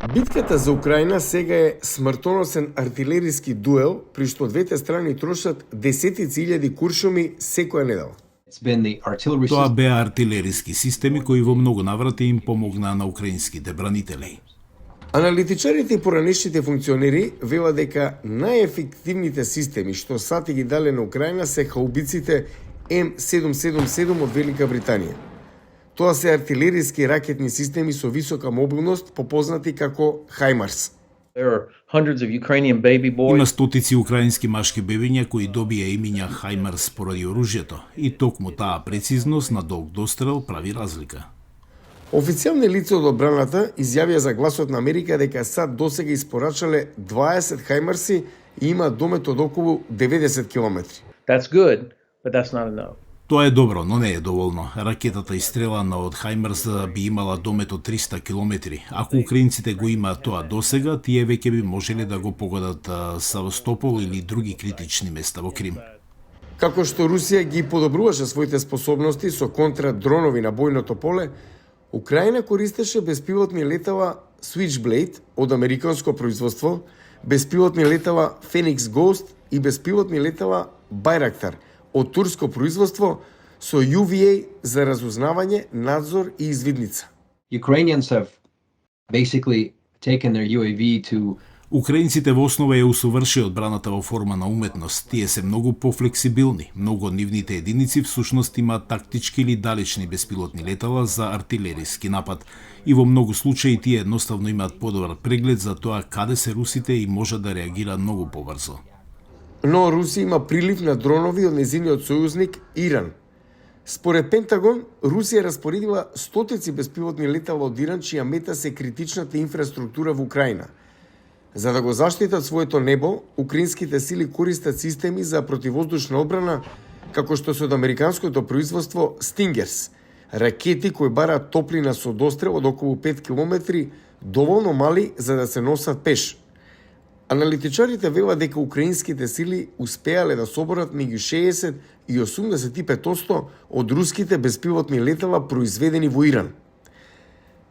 Битката за Украина сега е смртоносен артилериски дуел, при што двете страни трошат десетици илјади куршуми секоја недела. Тоа беа артилериски системи кои во многу наврати им помогнаа на украинските бранители. Аналитичарите и поранешните функционери велат дека најефективните системи што САД ги дале на Украина се хаубиците М777 од Велика Британија. Тоа се артилериски ракетни системи со висока мобилност, попознати како Хаймарс. Има стотици украински машки бебиња кои добија имиња Хаймарс поради оружјето и токму таа прецизност на долг дострел прави разлика. Официјални лица од одбраната изјавија за Гласот на Америка дека САД досега испорачале 20 Хаймарси и има домет од околу 90 километри. That's good, but that's not enough. Тоа е добро, но не е доволно. Ракетата истрелана од Хаймарс би имала домет од 300 километри. Ако украинците го имаат тоа досега, тие веќе би можеле да го погодат Севастопол или други критични места во Крим. Како што Русија ги подобруваше своите способности со контрадронови на бојното поле, Украина користеше беспилотни летала Switchblade од американско производство, беспилотни летала Phoenix Ghost и беспилотни летала Байрактар од турско производство со UVA за разузнавање, надзор и извидница. Ukrainians have basically taken their UAV to Украинците во основа ја усоврши одбраната во форма на уметност. Тие се многу пофлексибилни. Многу од нивните единици всушност имаат тактички или далечни беспилотни летала за артилериски напад. И во многу случаи тие едноставно имаат подобар преглед за тоа каде се русите и можат да реагираат многу побрзо. Но Русија има прилив на дронови од незиниот сојузник Иран. Според Пентагон, Русија распоредила стотици беспилотни летала од Иран, чија мета се критичната инфраструктура во Украина. За да го заштитат своето небо, украинските сили користат системи за противоздушна одбрана, како што се од американското производство Stingers, ракети кои бараат топлина со дострел од околу 5 километри, доволно мали за да се носат пеш. Аналитичарите велат дека украинските сили успеале да соборат меѓу 60 и 85% од руските беспилотни летала произведени во Иран.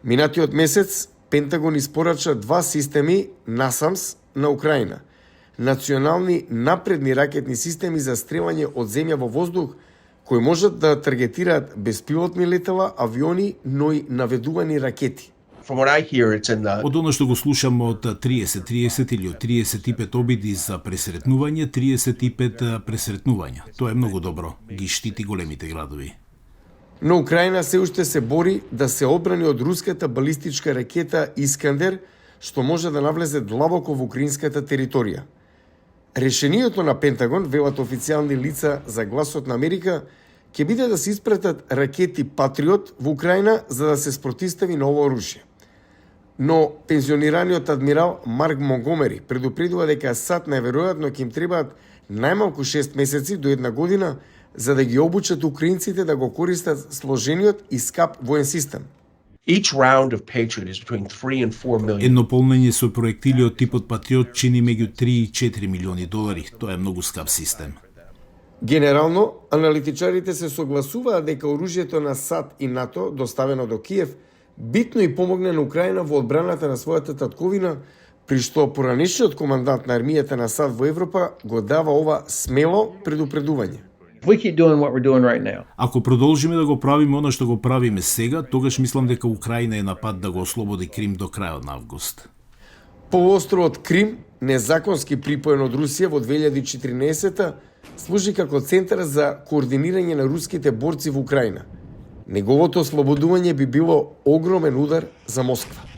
Минатиот месец Пентагон испорача 2 системи NASAMS на Украина, национални напредни ракетни системи за стрелање од земја во воздух, кои можат да таргетираат беспилотни летала, авиони, но и наведувани ракети. Од оно што го слушам од 30-30 или од 35 обиди за пресретнување, 35 пресретнувања. Тоа е многу добро. Ги штити големите градови. Но Украина се уште се бори да се одбрани од руската балистичка ракета Искандер, што може да навлезе длабоко во украинската територија. Решението на Пентагон, велат официјални лица за Гласот на Америка, ќе биде да се испратат ракети Патриот во Украина за да се спротистави на ова оружје. Но пензионираниот адмирал Марк Монгомери предупредува дека САД најверојатно ќе им требаат најмалку 6 месеци до 1 година за да ги обучат украинците да го користат сложениот и скап воен систем. Едно полнење со проектили од типот Патриот чини меѓу 3 и 4 милиони долари. Тоа е многу скап систем. Генерално, аналитичарите се согласуваат дека оружјето на САД и НАТО, доставено до Киев, битно и помогне на Украина во одбраната на својата татковина, при што поранешниот командант на армијата на САД во Европа го дава ова смело предупредување. Ако продолжиме да го правиме она што го правиме сега, тогаш мислам дека Украина е на пат да го ослободи Крим до крајот на август. Полуостровот Крим, незаконски припоен од Русија во 2014 служи како центар за координирање на руските борци во Украина. Неговото ослободување би било огромен удар за Москва.